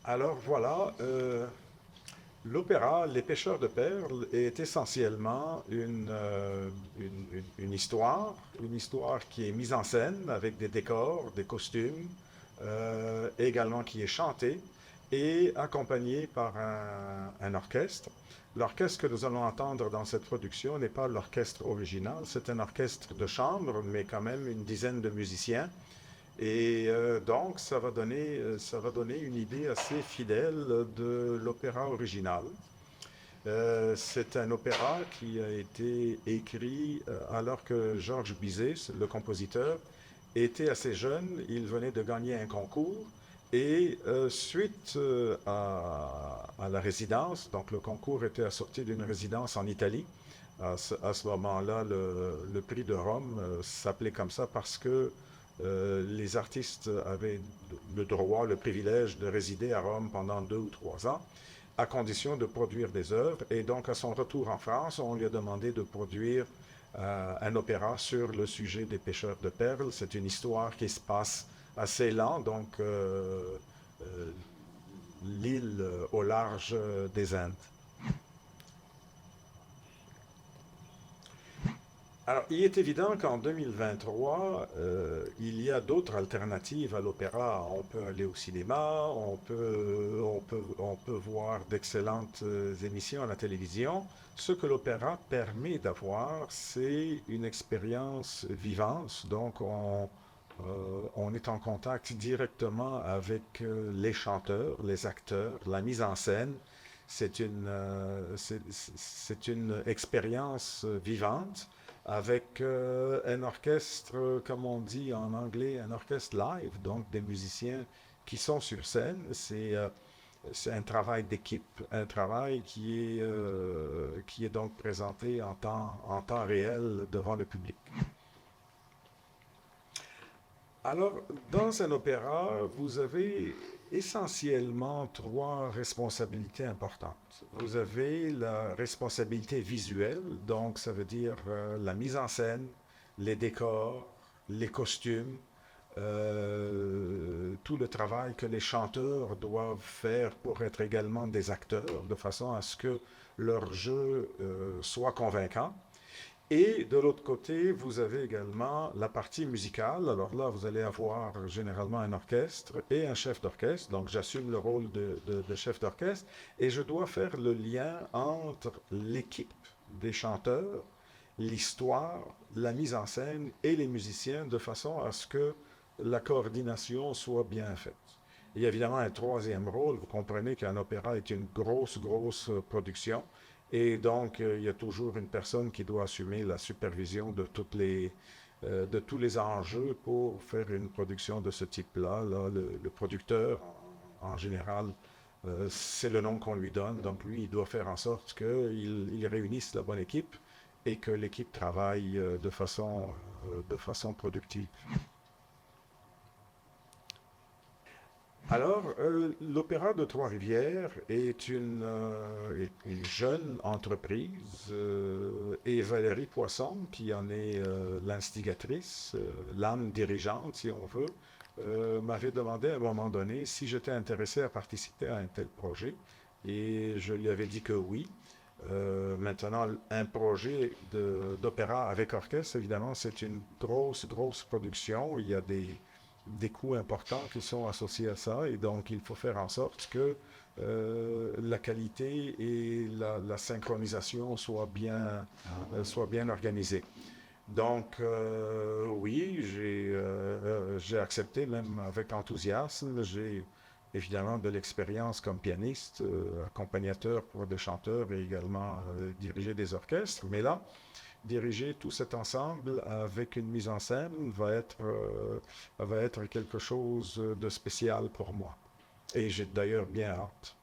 Alors voilà, l'opéra Les Pêcheurs de perles est essentiellement une histoire qui est mise en scène avec des décors, des costumes, également qui est chantée et accompagnée par un orchestre. L'orchestre que nous allons entendre dans cette production n'est pas l'orchestre original, c'est un orchestre de chambre, mais quand même une dizaine de musiciens. Et donc, ça va donner une idée assez fidèle de l'opéra original. C'est un opéra qui a été écrit alors que Georges Bizet, le compositeur, était assez jeune. Il venait de gagner un concours. Et suite à la résidence, donc le concours était assorti d'une résidence en Italie. À ce moment-là, le prix de Rome s'appelait comme ça parce que les artistes avaient le droit, le privilège de résider à Rome pendant 2 ou 3 ans, à condition de produire des œuvres. Et donc, à son retour en France, on lui a demandé de produire un opéra sur le sujet des pêcheurs de perles. C'est une histoire qui se passe assez lent, donc euh, l'île au large des Indes. Alors, il est évident qu'en 2023, il y a d'autres alternatives à l'opéra. On peut aller au cinéma, on peut voir d'excellentes émissions à la télévision. Ce que l'opéra permet d'avoir, c'est une expérience vivante. Donc, on est en contact directement avec les chanteurs, les acteurs, la mise en scène. C'est une expérience vivante avec un orchestre, comme on dit en anglais, un orchestre live, donc des musiciens qui sont sur scène. C'est un travail d'équipe, un travail qui est donc présenté en temps réel devant le public. Alors, dans un opéra, vous avez essentiellement trois responsabilités importantes. Vous avez la responsabilité visuelle, donc ça veut dire la mise en scène, les décors, les costumes, tout le travail que les chanteurs doivent faire pour être également des acteurs, de façon à ce que leur jeu soit convaincant. Et de l'autre côté, vous avez également la partie musicale. Alors là, vous allez avoir généralement un orchestre et un chef d'orchestre. Donc j'assume le rôle de chef d'orchestre et je dois faire le lien entre l'équipe des chanteurs, l'histoire, la mise en scène et les musiciens de façon à ce que la coordination soit bien faite. Il y a évidemment un troisième rôle. Vous comprenez qu'un opéra est une grosse production. Et donc, il y a toujours une personne qui doit assumer la supervision de tous les enjeux pour faire une production de ce type-là. Là, le producteur, en général, c'est le nom qu'on lui donne. Donc, lui, il doit faire en sorte qu'il réunisse la bonne équipe et que l'équipe travaille de façon productive. Alors, l'Opéra de Trois-Rivières est une jeune entreprise et Valérie Poisson, qui en est l'instigatrice, l'âme dirigeante, si on veut, m'avait demandé à un moment donné si j'étais intéressé à participer à un tel projet et je lui avais dit que oui. Maintenant, un projet d'opéra avec orchestre, évidemment, c'est une grosse production. Il y a des coûts importants qui sont associés à ça et donc il faut faire en sorte que la qualité et la synchronisation soient bien organisées. Donc, oui, j'ai accepté même avec enthousiasme. J'ai évidemment de l'expérience comme pianiste, accompagnateur pour des chanteurs et également diriger des orchestres. Mais là, diriger tout cet ensemble avec une mise en scène va être quelque chose de spécial pour moi. Et j'ai d'ailleurs bien hâte.